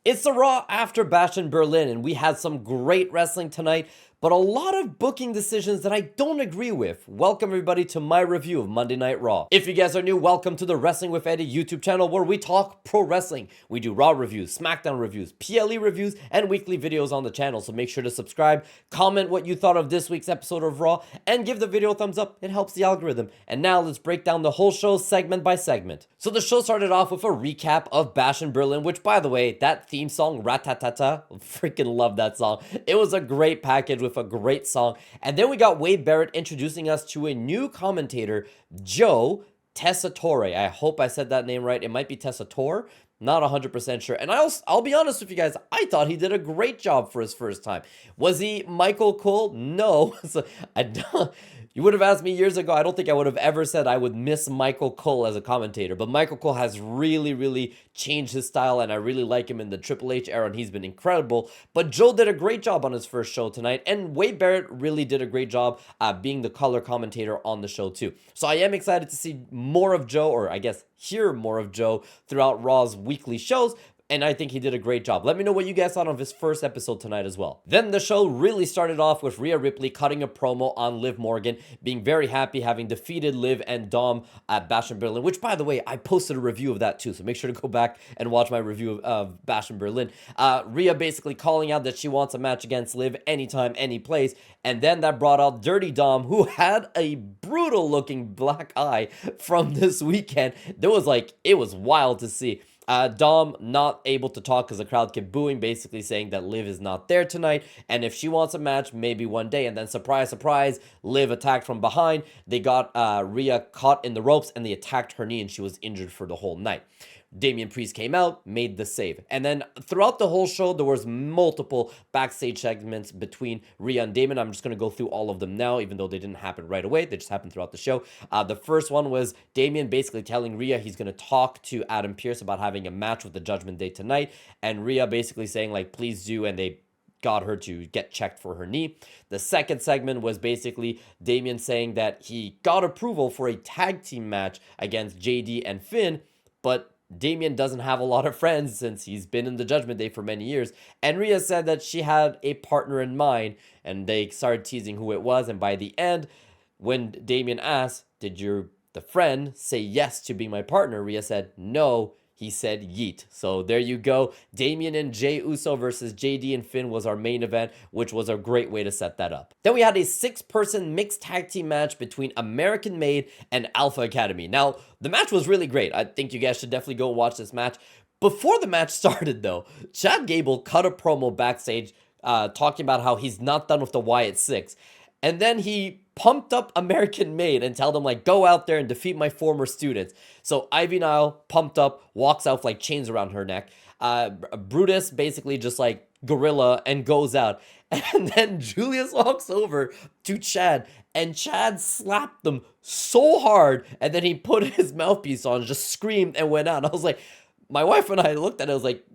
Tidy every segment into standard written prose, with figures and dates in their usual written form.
It's the Raw after Bash in Berlin, and we had some great wrestling tonight, but a lot of booking decisions that I don't agree with. Welcome everybody to my review of Monday Night Raw. If you guys are new, welcome to the Wrestling with Eddie YouTube channel where we talk pro wrestling. We do Raw reviews, SmackDown reviews, PLE reviews, and weekly videos on the channel, so make sure to subscribe, comment what you thought of this week's episode of Raw, and give the video a thumbs up. It helps the algorithm. And now let's break down the whole show segment by segment. So the show started off with a recap of Bash in Berlin, which by the way, that theme song, Ratatata, freaking love that song. It was a great package with a great song. And then we got Wade Barrett introducing us to a new commentator, Joe Tessitore. I hope I said that name right. It might be Tessitore. Not 100% sure. And I'll be honest with you guys, I thought he did a great job for his first time. Was he Michael Cole? No. So you would have asked me years ago, I don't think I would have ever said I would miss Michael Cole as a commentator. But Michael Cole has really changed his style, and I really like him in the Triple H era, and he's been incredible. But Joe did a great job on his first show tonight, and Wade Barrett really did a great job being the color commentator on the show too. So I am excited to see more of Joe, or I guess hear more of Joe throughout Raw's weekly shows. And I think he did a great job. Let me know what you guys thought of his first episode tonight as well. Then the show really started off with Rhea Ripley cutting a promo on Liv Morgan, being very happy having defeated Liv and Dom at Bash in Berlin, which by the way, I posted a review of that too, so make sure to go back and watch my review of Bash in Berlin. Rhea basically calling out that she wants a match against Liv anytime, any place, and then that brought out Dirty Dom, who had a brutal looking black eye from this weekend. It was wild to see. Dom not able to talk because the crowd kept booing, basically saying that Liv is not there tonight, and if she wants a match, maybe one day. And then surprise, Liv attacked from behind. They got Rhea caught in the ropes, and they attacked her knee, and she was injured for the whole night. Damian Priest came out, made the save. And then throughout the whole show, there was multiple backstage segments between Rhea and Damian. I'm just going to go through all of them now, even though they didn't happen right away. They just happened throughout the show. The first one was Damian basically telling Rhea he's going to talk to Adam Pearce about having a match with the Judgment Day tonight. And Rhea basically saying, like, please do, and they got her to get checked for her knee. The second segment was basically Damian saying that he got approval for a tag team match against JD and Finn, but Damian doesn't have a lot of friends since he's been in the Judgment Day for many years. And Rhea said that she had a partner in mind, and they started teasing who it was. And by the end, when Damian asked, did the friend say yes to being my partner? Rhea said no. He said yeet. So there you go. Damian and Jey Uso versus JD and Finn was our main event, which was a great way to set that up. Then we had a 6-person mixed tag team match between American Made and Alpha Academy. Now, the match was really great. I think you guys should definitely go watch this match. Before the match started, though, Chad Gable cut a promo backstage talking about how he's not done with the Wyatt Six. And then he pumped up American Made and tell them, like, go out there and defeat my former students. So Ivy Nile, pumped up, walks out with, like, chains around her neck. Brutus basically just, like, gorilla and goes out. And then Julius walks over to Chad, and Chad slapped them so hard, and then he put his mouthpiece on, just screamed, and went out. I was like, my wife and I looked at it, I was like,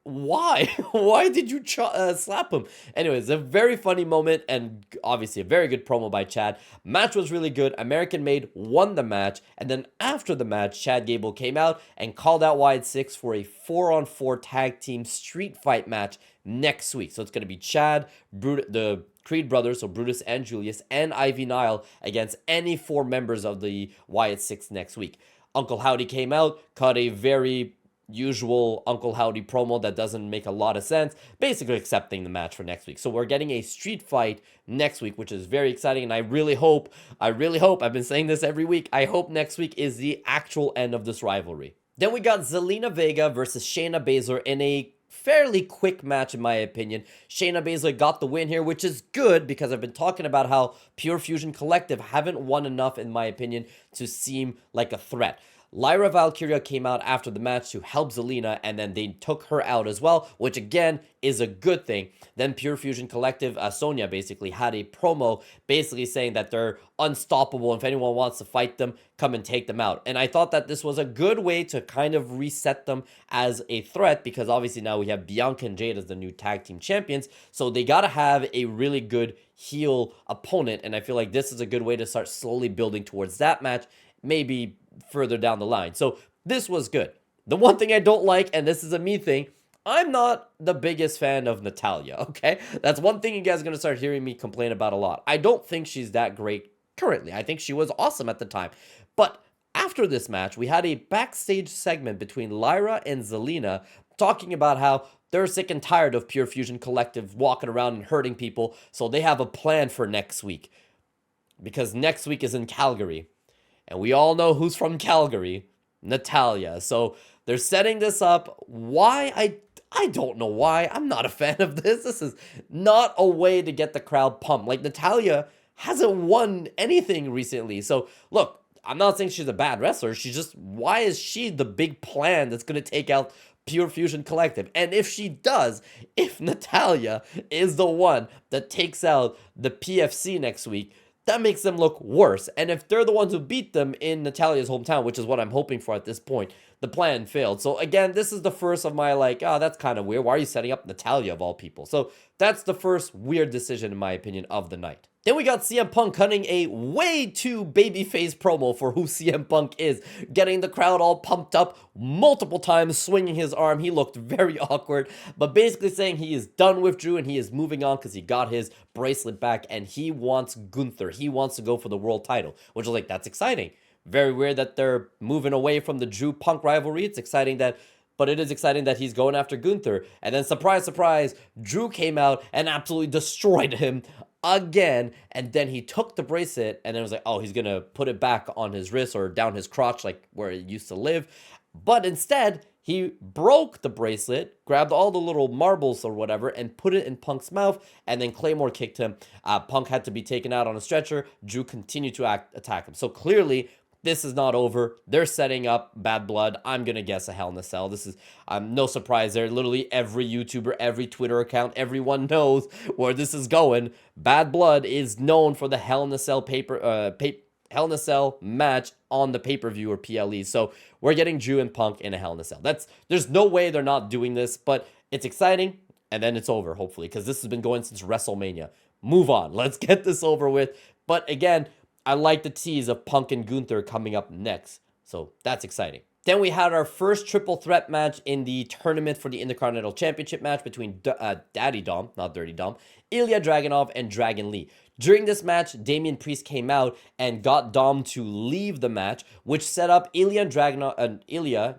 why? Why did you slap him? Anyways, a very funny moment, and obviously a very good promo by Chad. Match was really good. American Made won the match, and then after the match, Chad Gable came out and called out Wyatt Six for a 4-on-4 tag team street fight match next week. So it's going to be Chad, the Creed brothers, so Brutus and Julius, and Ivy Nile against any 4 members of the Wyatt Six next week. Uncle Howdy came out, cut a very usual Uncle Howdy promo that doesn't make a lot of sense, basically accepting the match for next week. So we're getting a street fight next week, which is very exciting, and I really hope, I've been saying this every week, I hope next week is the actual end of this rivalry. Then we got Zelina Vega versus Shayna Baszler in a fairly quick match, in my opinion. Shayna Baszler got the win here, which is good because I've been talking about how Pure Fusion Collective haven't won enough, in my opinion, to seem like a threat. Lyra Valkyria came out after the match to help Zelina, and then they took her out as well, which again is a good thing. Then Pure Fusion Collective, Sonya basically had a promo basically saying that they're unstoppable. If anyone wants to fight them, come and take them out. And I thought that this was a good way to kind of reset them as a threat, because obviously now we have Bianca and Jade as the new tag team champions. So they got to have a really good heel opponent. And I feel like this is a good way to start slowly building towards that match, maybe further down the line. So this was good. The one thing I don't like, and this is a me thing, I'm not the biggest fan of Natalya, okay? That's one thing you guys are going to start hearing me complain about a lot. I don't think she's that great currently. I think she was awesome at the time. But after this match, we had a backstage segment between Lyra and Zelina talking about how they're sick and tired of Pure Fusion Collective walking around and hurting people, so they have a plan for next week. Because next week is in Calgary. And we all know who's from Calgary. Natalya. So they're setting this up. Why? I don't know why. I'm not a fan of this. This is not a way to get the crowd pumped. Like, Natalya hasn't won anything recently. So, look, I'm not saying she's a bad wrestler. She's just, why is she the big plan that's going to take out Pure Fusion Collective? And if she does, if Natalya is the one that takes out the PFC next week, that makes them look worse. And if they're the ones who beat them in Natalya's hometown, which is what I'm hoping for at this point, the plan failed. So again, this is the first of my like, oh, that's kind of weird. Why are you setting up Natalya of all people? So that's the first weird decision, in my opinion, of the night. Then we got CM Punk cutting a way too babyface promo for who CM Punk is, getting the crowd all pumped up multiple times, swinging his arm. He looked very awkward, but basically saying he is done with Drew and he is moving on because he got his bracelet back and he wants Gunther. He wants to go for the world title, which is like, that's exciting. Very weird that they're moving away from the Drew Punk rivalry. It's exciting that, but it is exciting that he's going after Gunther. And then surprise, surprise, Drew came out and absolutely destroyed him again. And then he took the bracelet and then it was like, oh, he's going to put it back on his wrist or down his crotch, like where it used to live. But instead, he broke the bracelet, grabbed all the little marbles or whatever, and put it in Punk's mouth, and then Claymore kicked him. Punk had to be taken out on a stretcher. Drew continued to attack him. So clearly, this is not over. They're setting up Bad Blood. I'm going to guess a Hell in a Cell. This is no surprise there. Literally every YouTuber, every Twitter account, everyone knows where this is going. Bad Blood is known for the Hell in a Cell Hell in a Cell match on the pay-per-view or PLE. So we're getting Drew and Punk in a Hell in a Cell. There's no way they're not doing this, but it's exciting, and then it's over, hopefully, because this has been going since WrestleMania. Move on. Let's get this over with. But again, I like the tease of Punk and Gunther coming up next. So that's exciting. Then we had our first triple threat match in the tournament for the Intercontinental Championship match between Daddy Dom, not Dirty Dom, Ilja Dragunov, and Dragon Lee. During this match, Damian Priest came out and got Dom to leave the match, which set up Ilja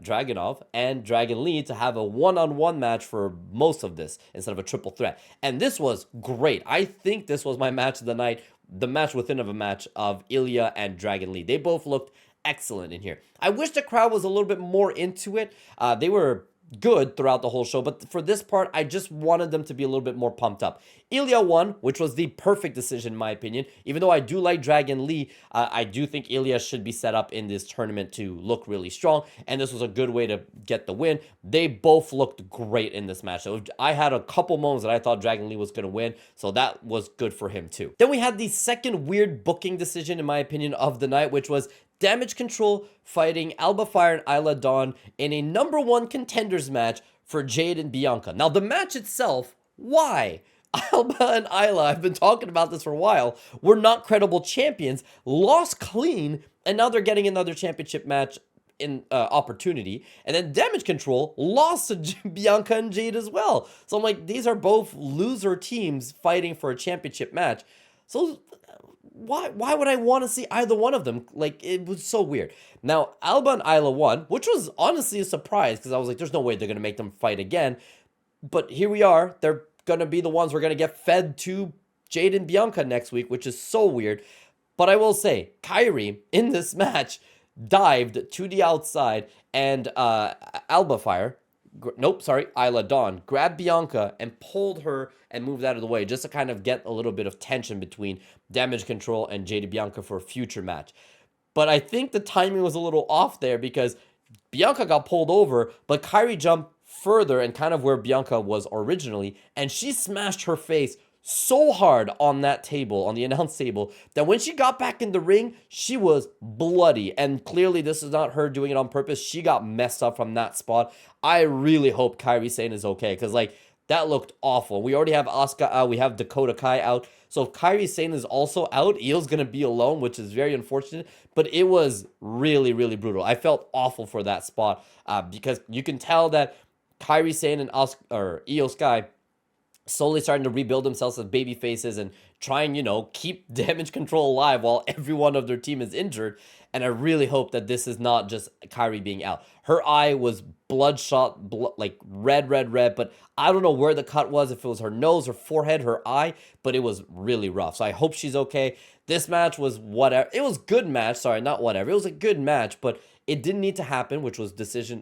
Dragunov and Dragon Lee to have a one-on-one match for most of this instead of a triple threat. And this was great. I think this was my match of the night, the match within of a match of Ilja and Dragon Lee. They both looked excellent in here. I wish the crowd was a little bit more into it. They were good throughout the whole show, but for this part, I just wanted them to be a little bit more pumped up. Ilja won, which was the perfect decision in my opinion. Even though I do like Dragon Lee, I do think Ilja should be set up in this tournament to look really strong, and this was a good way to get the win. They both looked great in this match. So I had a couple moments that I thought Dragon Lee was going to win, so that was good for him too. Then we had the second weird booking decision, in my opinion, of the night, which was Damage Control fighting Alba Fire and Isla Dawn in a #1 contenders match for Jade and Bianca. Now, the match itself, why? Alba and Isla, I've been talking about this for a while, were not credible champions, lost clean, and now they're getting another championship match in opportunity. And then Damage Control lost to Bianca and Jade as well. So I'm like, these are both loser teams fighting for a championship match. So why would I want to see either one of them? Like, it was so weird. Now, Alba and Isla won, which was honestly a surprise because I was like, there's no way they're going to make them fight again. But here we are. They're going to be the ones we're going to get fed to Jade and Bianca next week, which is so weird. But I will say, Kairi in this match dived to the outside and Isla Dawn grabbed Bianca and pulled her and moved out of the way just to kind of get a little bit of tension between Damage Control and Jade Bianca for a future match. But I think the timing was a little off there because Bianca got pulled over, but Kairi jumped further and kind of where Bianca was originally, and she smashed her face so hard on that table, on the announce table, that when she got back in the ring, she was bloody. And clearly this is not her doing it on purpose. She got messed up from that spot. I really hope Kairi Sane is okay, because like that looked awful. We already have Asuka out. We have Dakota Kai out. So if Kairi Sane is also out, Eel's going to be alone, which is very unfortunate. But it was really, really brutal. I felt awful for that spot because you can tell that Kairi Sane and Io Sky slowly starting to rebuild themselves as baby faces and trying, keep damage control alive while every one of their team is injured. And I really hope that this is not just Kairi being out. Her eye was bloodshot, like red, but I don't know where the cut was, if it was her nose, her forehead, her eye, but it was really rough. So I hope she's okay. This match was whatever. It was a good match. Sorry, not whatever. It was a good match, but it didn't need to happen, which was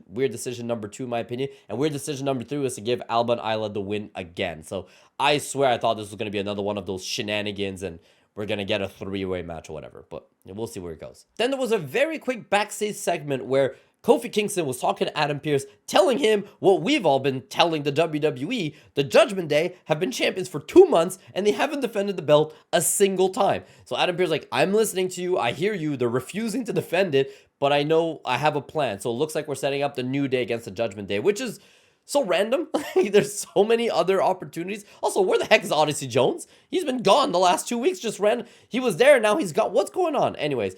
weird decision number 2, in my opinion. And weird decision number 3 was to give Alba and Isla the win again. So I swear I thought this was going to be another one of those shenanigans and we're going to get a 3-way match or whatever. But we'll see where it goes. Then there was a very quick backstage segment where Kofi Kingston was talking to Adam Pearce, telling him what we've all been telling the WWE. The Judgment Day have been champions for 2 months, and they haven't defended the belt a single time. So Adam Pearce like, I'm listening to you. I hear you. They're refusing to defend it, but I know I have a plan. So it looks like we're setting up the New Day against the Judgment Day, which is so random. There's so many other opportunities. Also, where the heck is Odyssey Jones? He's been gone the last 2 weeks, just ran. He was there, now he's gone. What's going on? Anyways,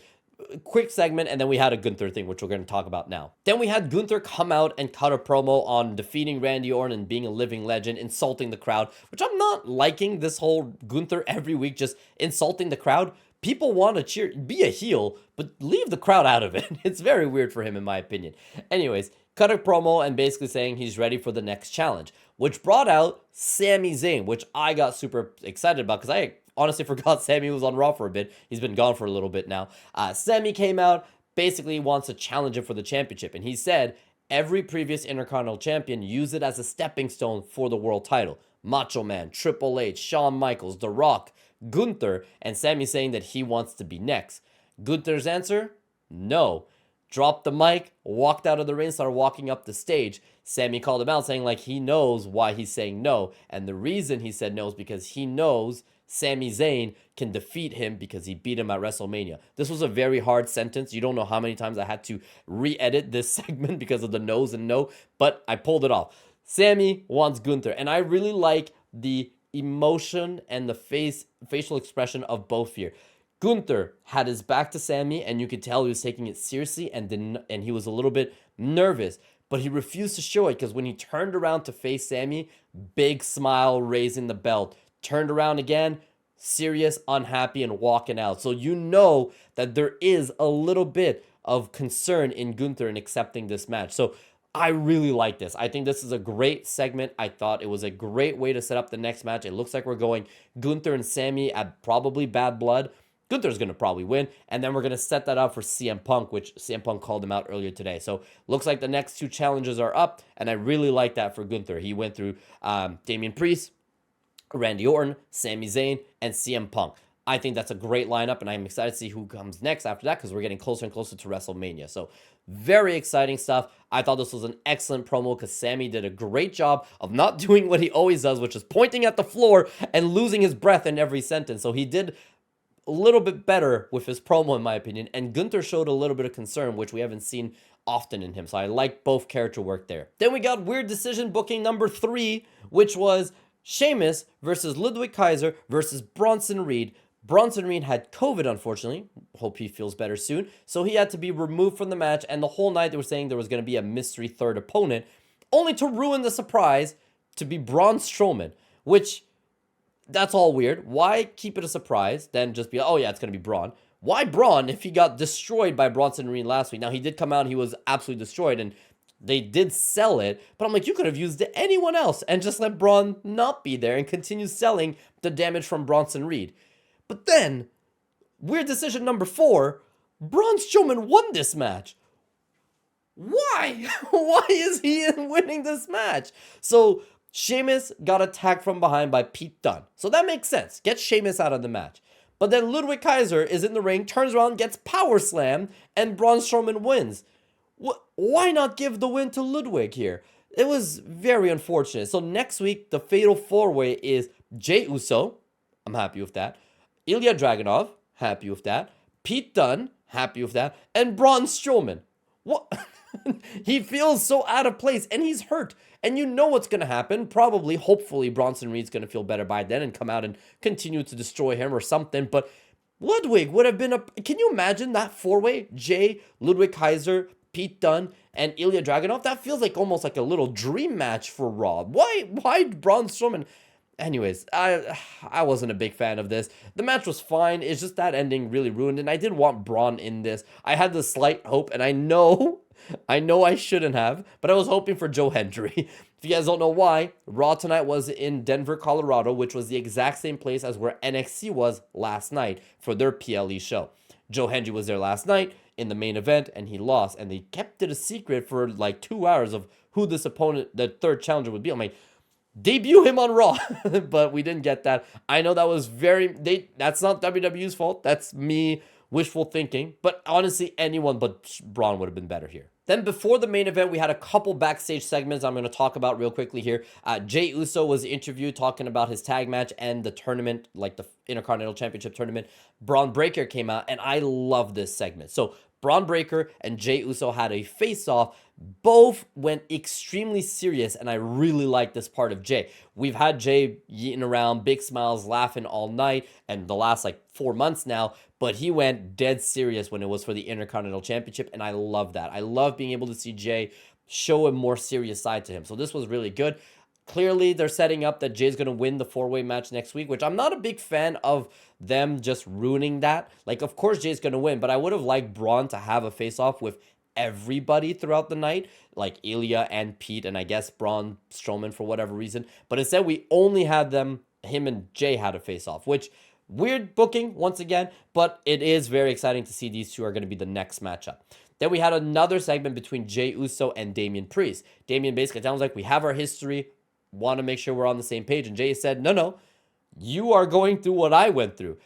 quick segment, and then we had a Gunther thing, which we're going to talk about now. Then we had Gunther come out and cut a promo on defeating Randy Orton and being a living legend, insulting the crowd, which I'm not liking this whole Gunther every week just insulting the crowd. People want to cheer, be a heel, but leave the crowd out of it. It's very weird for him, in my opinion. Anyways, cut a promo and basically saying he's ready for the next challenge, which brought out Sami Zayn, which I got super excited about because I honestly forgot Sami was on Raw for a bit. He's been gone for a little bit now. Sami came out, basically wants to challenge him for the championship, and he said every previous Intercontinental champion used it as a stepping stone for the world title. Macho Man, Triple H, Shawn Michaels, The Rock, Gunther, and Sami saying that he wants to be next. Gunther's answer? No. Dropped the mic, walked out of the ring, started walking up the stage. Sami called him out saying like he knows why he's saying no, and the reason he said no is because he knows Sami Zayn can defeat him because he beat him at WrestleMania. This was a very hard sentence. You don't know how many times I had to re-edit this segment because of the no's and no, but I pulled it off. Sami wants Gunther, and I really like the emotion and the facial expression of both here. Gunther had his back to Sami, and you could tell he was taking it seriously and he was a little bit nervous, but he refused to show it because when he turned around to face Sami, big smile, raising the belt. Turned around again, serious, unhappy, and walking out. So you know that there is a little bit of concern in Gunther in accepting this match. So I really like this. I think this is a great segment. I thought it was a great way to set up the next match. It looks like we're going Gunther and Sami at probably Bad Blood. Gunther's going to probably win, and then we're going to set that up for CM Punk, which CM Punk called him out earlier today. So looks like the next 2 challenges are up, and I really like that for Gunther. He went through Damian Priest, Randy Orton, Sami Zayn, and CM Punk. I think that's a great lineup, and I'm excited to see who comes next after that because we're getting closer and closer to WrestleMania. So very exciting stuff. I thought this was an excellent promo because Sami did a great job of not doing what he always does, which is pointing at the floor and losing his breath in every sentence. So he did a little bit better with his promo, in my opinion, and Gunther showed a little bit of concern, which we haven't seen often in him. So I like both character work there. Then we got weird decision booking number 3, which was Sheamus versus Ludwig Kaiser versus Bronson Reed. Bronson Reed had COVID, unfortunately. Hope he feels better soon. So he had to be removed from the match, and the whole night they were saying there was going to be a mystery third opponent, only to ruin the surprise to be Braun Strowman, which, that's all weird. Why keep it a surprise, then just be, oh yeah, it's going to be Braun? Why Braun if he got destroyed by Bronson Reed last week? Now, he did come out and he was absolutely destroyed, and they did sell it, but I'm like, you could have used anyone else and just let Braun not be there and continue selling the damage from Bronson Reed. But then, weird decision number 4, Braun Strowman won this match. Why? Why is he winning this match? So, Sheamus got attacked from behind by Pete Dunne. So that makes sense. Get Sheamus out of the match. But then Ludwig Kaiser is in the ring, turns around, gets power slammed, and Braun Strowman wins. Why not give the win to Ludwig here? It was very unfortunate. So next week, the Fatal 4-Way is Jey Uso. I'm happy with that. Ilja Dragunov. Happy with that. Pete Dunne. Happy with that. And Braun Strowman. What? He feels so out of place, and he's hurt. And you know what's going to happen. Probably, hopefully, Bronson Reed's going to feel better by then and come out and continue to destroy him or something. But Ludwig would have been a... Can you imagine that 4-way? Jey, Ludwig Kaiser, Pete Dunne and Ilja Dragunov, that feels like almost like a little dream match for Raw. Why Braun Strowman? Anyways, I wasn't a big fan of this. The match was fine. It's just that ending really ruined it. And I did want Braun in this. I had the slight hope, and I know I shouldn't have, but I was hoping for Joe Hendry. If you guys don't know why, Raw tonight was in Denver, Colorado, which was the exact same place as where NXT was last night for their PLE show. Joe Hendry was there last night in the main event, and he lost. And they kept it a secret for like 2 hours of who this opponent, the third challenger, would be. I'm like, debut him on Raw, but we didn't get that. I know that was that's not WWE's fault. That's me wishful thinking. But honestly, anyone but Braun would have been better here. Then before the main event, we had a couple backstage segments I'm going to talk about real quickly here. Jey Uso was interviewed talking about his tag match and the tournament, like the Intercontinental Championship tournament. Braun Breaker came out, and I love this segment. So Braun Breaker and Jey Uso had a face-off. Both went extremely serious, and I really like this part of Jey. We've had Jey yeeting around, big smiles, laughing all night, and the last 4 months now, but he went dead serious when it was for the Intercontinental Championship, and I love that. I love being able to see Jey show a more serious side to him, so this was really good. Clearly, they're setting up that Jay's going to win the 4-way match next week, which I'm not a big fan of them just ruining that. Of course, Jay's going to win, but I would have liked Braun to have a face-off with everybody throughout the night, like Ilja and Pete, and I guess Braun Strowman for whatever reason. But instead, we only had him and Jey had a face-off, which weird booking once again, but it is very exciting to see these two are going to be the next matchup. Then we had another segment between Jey Uso and Damian Priest. Damian basically sounds like we have our history, want to make sure we're on the same page, and Jey said, no, you are going through what I went through.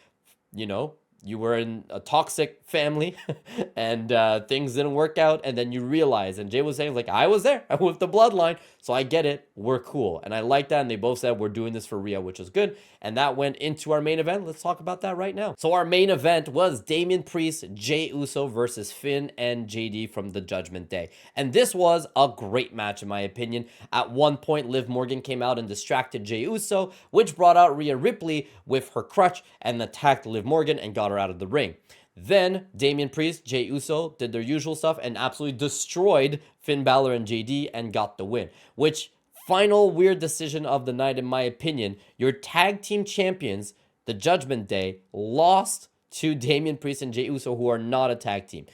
You were in a toxic family and things didn't work out, and then you realize, and Jey was saying, I was there with the bloodline, so I get it, we're cool. And I like that, and they both said we're doing this for Rhea, which is good. And that went into our main event. Let's talk about that right now. So our main event was Damian Priest, Jey Uso versus Finn and JD from the Judgment Day. And this was a great match, in my opinion. At one point, Liv Morgan came out and distracted Jey Uso, which brought out Rhea Ripley with her crutch and attacked Liv Morgan and got her out of the ring. Then Damian Priest, Jey Uso did their usual stuff and absolutely destroyed Finn Balor and JD and got the win. Which, final weird decision of the night in my opinion, your tag team champions, the Judgment Day, lost to Damian Priest and Jey Uso, who are not a tag team.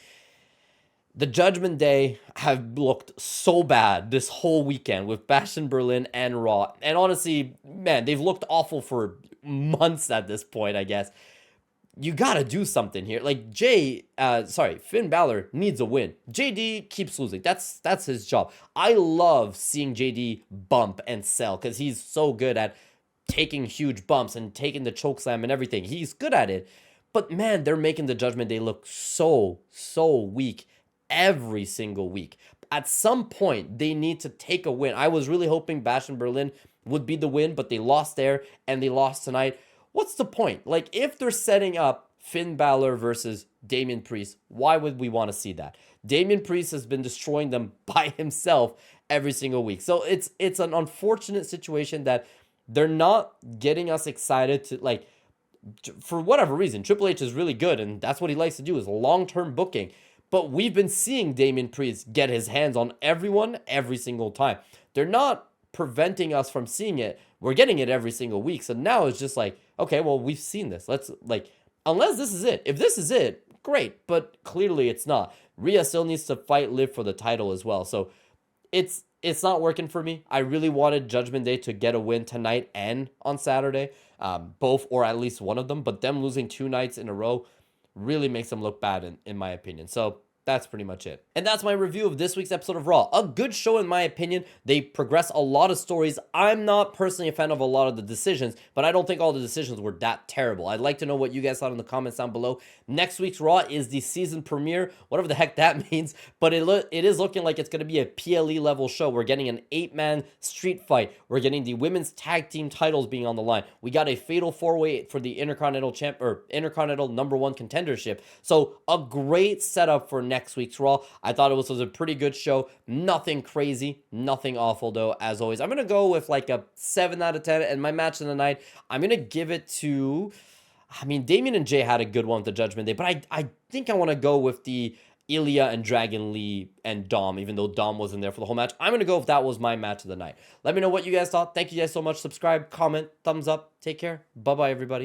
The Judgment Day have looked so bad this whole weekend with Bash in Berlin and Raw. And honestly, man, they've looked awful for months at this point, I guess. You gotta do something here. Finn Balor needs a win. JD keeps losing. That's his job. I love seeing JD bump and sell because he's so good at taking huge bumps and taking the chokeslam and everything. He's good at it. But man, they're making the Judgment Day look so weak every single week. At some point, they need to take a win. I was really hoping Bash in Berlin would be the win, but they lost there and they lost tonight. What's the point? If they're setting up Finn Balor versus Damian Priest, why would we want to see that? Damian Priest has been destroying them by himself every single week. So it's an unfortunate situation that they're not getting us excited to, for whatever reason. Triple H is really good, and that's what he likes to do, is long-term booking. But we've been seeing Damian Priest get his hands on everyone every single time. They're not preventing us from seeing it. We're getting it every single week. So now it's just okay, well, we've seen this. Let's unless this is it. If this is it, great. But clearly it's not. Rhea still needs to fight Liv for the title as well. So it's not working for me. I really wanted Judgment Day to get a win tonight and on Saturday. Both, or at least one of them. But them losing 2 nights in a row really makes them look bad in my opinion. So that's pretty much it. And that's my review of this week's episode of Raw. A good show in my opinion. They progress a lot of stories. I'm not personally a fan of a lot of the decisions, but I don't think all the decisions were that terrible. I'd like to know what you guys thought in the comments down below. Next week's Raw is the season premiere, whatever the heck that means, but it is looking like it's going to be a PLE level show. We're getting an 8-man street fight. We're getting the women's tag team titles being on the line. We got a fatal 4-way for the Intercontinental #1 contendership. So a great setup for next week's Raw. I thought it was a pretty good show. Nothing crazy, nothing awful though, as always. I'm going to go with a 7 out of 10, and my match of the night, I'm going to give it to, Damian and Jey had a good one with the Judgment Day, but I think I want to go with the Ilja and Dragon Lee and Dom, even though Dom wasn't there for the whole match. I'm going to go if that was my match of the night. Let me know what you guys thought. Thank you guys so much. Subscribe, comment, thumbs up. Take care. Bye-bye, everybody.